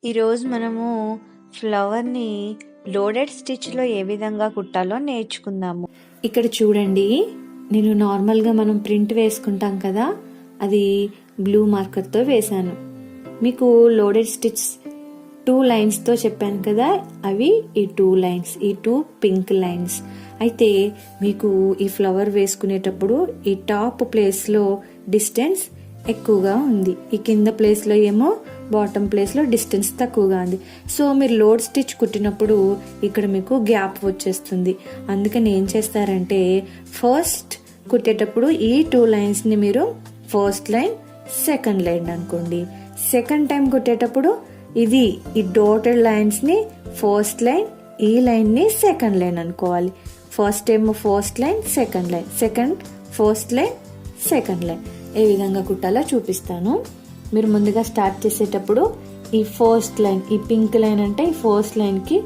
ఈరోజు మనము ఫ్లవర్ని లోడెడ్ స్టిచ్లో ఏ విధంగా కుట్టాలో నేర్చుకుందాము. ఇక్కడ చూడండి, నేను నార్మల్గా మనం ప్రింట్ వేసుకుంటాం కదా, అది బ్లూ మార్కర్తో వేశాను. మీకు లోడెడ్ స్టిచ్ 2 లైన్స్తో చెప్పాను కదా, అవి ఈ 2 లైన్స్, ఈ 2 పింక్ లైన్స్. అయితే మీకు ఈ ఫ్లవర్ వేసుకునేటప్పుడు ఈ టాప్ ప్లేస్లో డిస్టెన్స్ ఎక్కువగా ఉంది, ఈ కింద ప్లేస్లో ఏమో బాటమ్ ప్లేస్లో డిస్టెన్స్ తక్కువగా ఉంది. సో మీరు లోడ్ స్టిచ్ కుట్టినప్పుడు ఇక్కడ మీకు గ్యాప్ వచ్చేస్తుంది. అందుకని ఏం చేస్తారంటే, ఫస్ట్ కుట్టేటప్పుడు ఈ 2 లైన్స్ని మీరు ఫస్ట్ లైన్, సెకండ్ లైన్ అనుకోండి. సెకండ్ టైం కుట్టేటప్పుడు ఈ డోటెడ్ లైన్స్ని ఫస్ట్ లైన్, ఈ లైన్ని సెకండ్ లైన్ అనుకోవాలి. ఫస్ట్ ఏమో first line, second line, second first line, second line. ఏ విధంగా కుట్టాలో చూపిస్తాను. మీరు ముందుగా స్టార్ట్ చేసేటప్పుడు ఈ ఫస్ట్ లైన్, ఈ పింక్ లైన్ అంటే ఈ ఫస్ట్ లైన్కి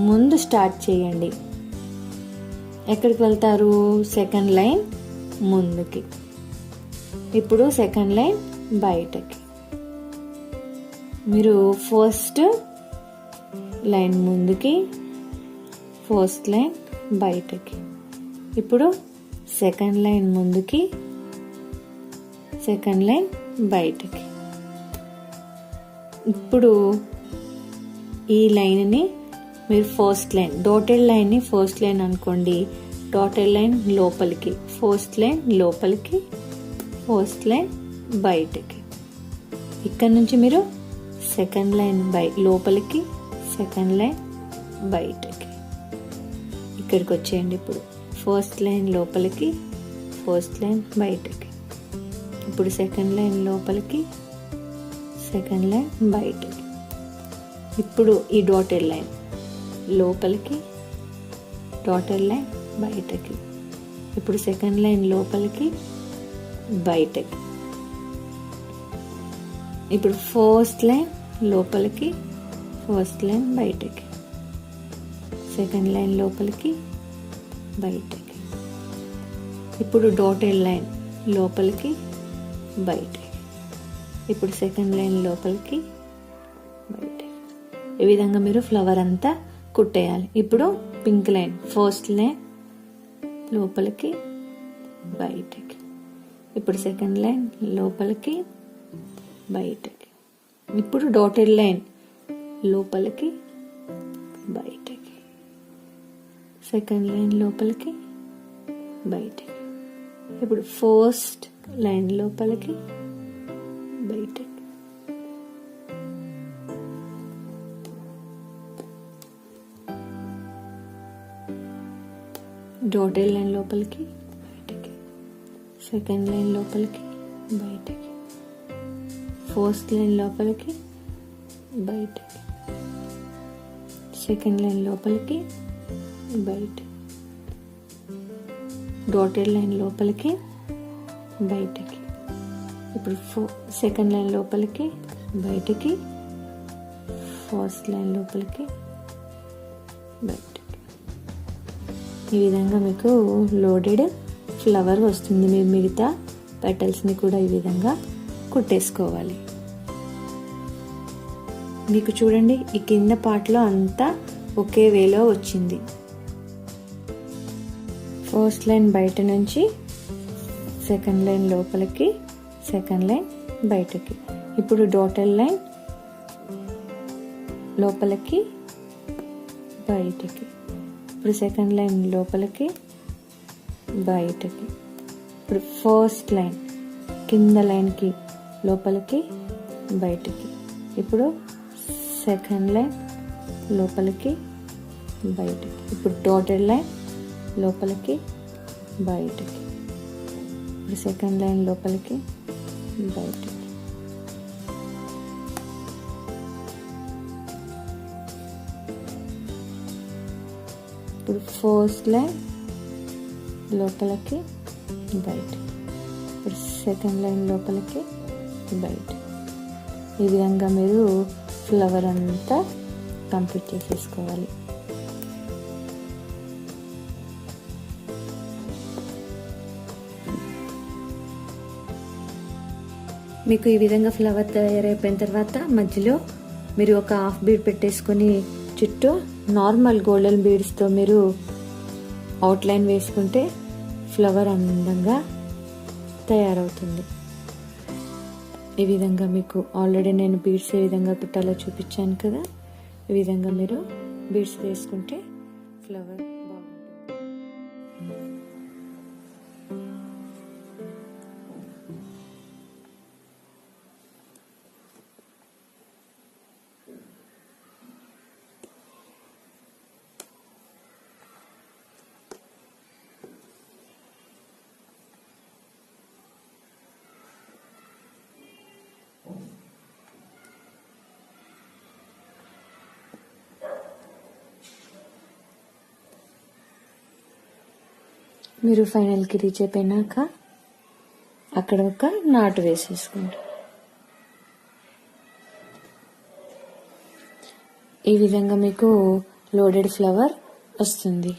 ముందు స్టార్ట్ చేయండి. ఎక్కడికి వెళ్తారు? సెకండ్ లైన్ ముందుకి. ఇప్పుడు సెకండ్ లైన్ బయటకి. మీరు ఫస్ట్ లైన్ ముందుకి, ఫస్ట్ లైన్ బయటకి. ఇప్పుడు సెకండ్ లైన్ ముందుకి, సెకండ్ లైన్ బయటకి. ఇప్పుడు ఈ లైన్ని మీరు ఫస్ట్ లైన్, డోటెడ్ లైన్ని ఫస్ట్ లైన్ అనుకోండి. డోటెడ్ లైన్ లోపలికి, ఫస్ట్ లైన్ లోపలికి, ఫస్ట్ లైన్ బయటకి. ఇక్కడ నుంచి మీరు సెకండ్ లైన్ లోపలికి, సెకండ్ లైన్ బయటకి. ఇక్కడికి వచ్చేయండి. ఇప్పుడు ఫస్ట్ లైన్ లోపలికి, ఫస్ట్ లైన్ బయటకి. ఇప్పుడు సెకండ్ లైన్ లోపలికి, సెకండ్ లైన్ బయటకి. ఇప్పుడు ఈ డాటెడ్ లైన్ లోపలికి, డాటెడ్ లైన్ బయటకి. ఇప్పుడు సెకండ్ లైన్ లోపలికి, బయటకి. ఇప్పుడు ఫస్ట్ లైన్ లోపలికి, ఫస్ట్ లైన్ బయటకి. సెకండ్ లైన్ లోపలికి, బయటకి. ఇప్పుడు డాటెడ్ లైన్ లోపలికి, బయటకి. ఇప్పుడు సెకండ్ లైన్ లోపలికి, బయటకి. ఈ విధంగా మీరు ఫ్లవర్ అంతా కుట్టేయాలి. ఇప్పుడు పింక్ లైన్, ఫస్ట్ లైన్ లోపలికి, బయటకి. ఇప్పుడు సెకండ్ లైన్ లోపలికి, బయటకి. ఇప్పుడు డాటెడ్ లైన్ లోపలికి, బయటకి. సెకండ్ లైన్ లోపలికి, బయటకి. ఇప్పుడు ఫస్ట్ లైన్ లోపలికి, బయటకి. డాటెడ్ లైన్ లోపలికి, బయటకి. సెకండ్ లైన్ లోపలికి, బయటకి. ఫస్ట్ లైన్ లోపలికి, బయటకి. సెకండ్ లైన్ లోపలికి, బయటకి. డాటెడ్ లైన్ లోపలికి, బయటకి. ఇప్పుడు సెకండ్ లైన్ లోపలికి, బయటకి. ఫస్ట్ లైన్ లోపలికి, బయటకి. ఈ విధంగా మీకు లోడెడ్ ఫ్లవర్ వస్తుంది. మీరు మిగతా పెటల్స్ని కూడా ఈ విధంగా కుట్టేసుకోవాలి. మీకు చూడండి, ఈ కింద పార్ట్లో అంతా ఒకే వేలో వచ్చింది. ఫస్ట్ లైన్ బయట నుంచి సెకండ్ లైన్ లోపలికి, సెకండ్ లైన్ బయటకి. ఇప్పుడు డాటెడ్ లైన్ లోపలికి, బయటకి. ఇప్పుడు సెకండ్ లైన్ లోపలికి, బయటకి. ఇప్పుడు ఫస్ట్ లైన్ కింద లైన్కి లోపలికి, బయటకి. ఇప్పుడు సెకండ్ లైన్ లోపలికి, బయటకి. ఇప్పుడు డాటెడ్ లైన్ లోపలికి, బయటకి. ఇప్పుడు సెకండ్ లైన్ లోపలికి, బయటకి. ఇప్పుడు ఫస్ట్ లైన్ లోపలికి, బయటకి. ఇప్పుడు సెకండ్ లైన్ లోపలికి, బయటకి. ఈ విధంగా మీరు ఫ్లవర్ అంతా కంప్లీట్ చేసేసుకోవాలి. మీకు ఈ విధంగా ఫ్లవర్ తయారైపోయిన తర్వాత మధ్యలో మీరు ఒక హాఫ్ బీడ్ పెట్టేసుకొని చుట్టూ నార్మల్ గోల్డెన్ బీడ్స్తో మీరు అవుట్లైన్ వేసుకుంటే ఫ్లవర్ అందంగా తయారవుతుంది. ఈ విధంగా మీకు ఆల్రెడీ నేను బీడ్స్ ఏ విధంగా కుట్టాలో చూపించాను కదా, ఈ విధంగా మీరు బీడ్స్ వేసుకుంటే ఫ్లవర్ బాగుంటుంది. మీరు ఫైనల్కి రీచ్ అయిపోయినాక అక్కడ ఒక నాటు వేసేసుకోండి. ఈ విధంగా మీకు లోడెడ్ ఫ్లవర్ వస్తుంది.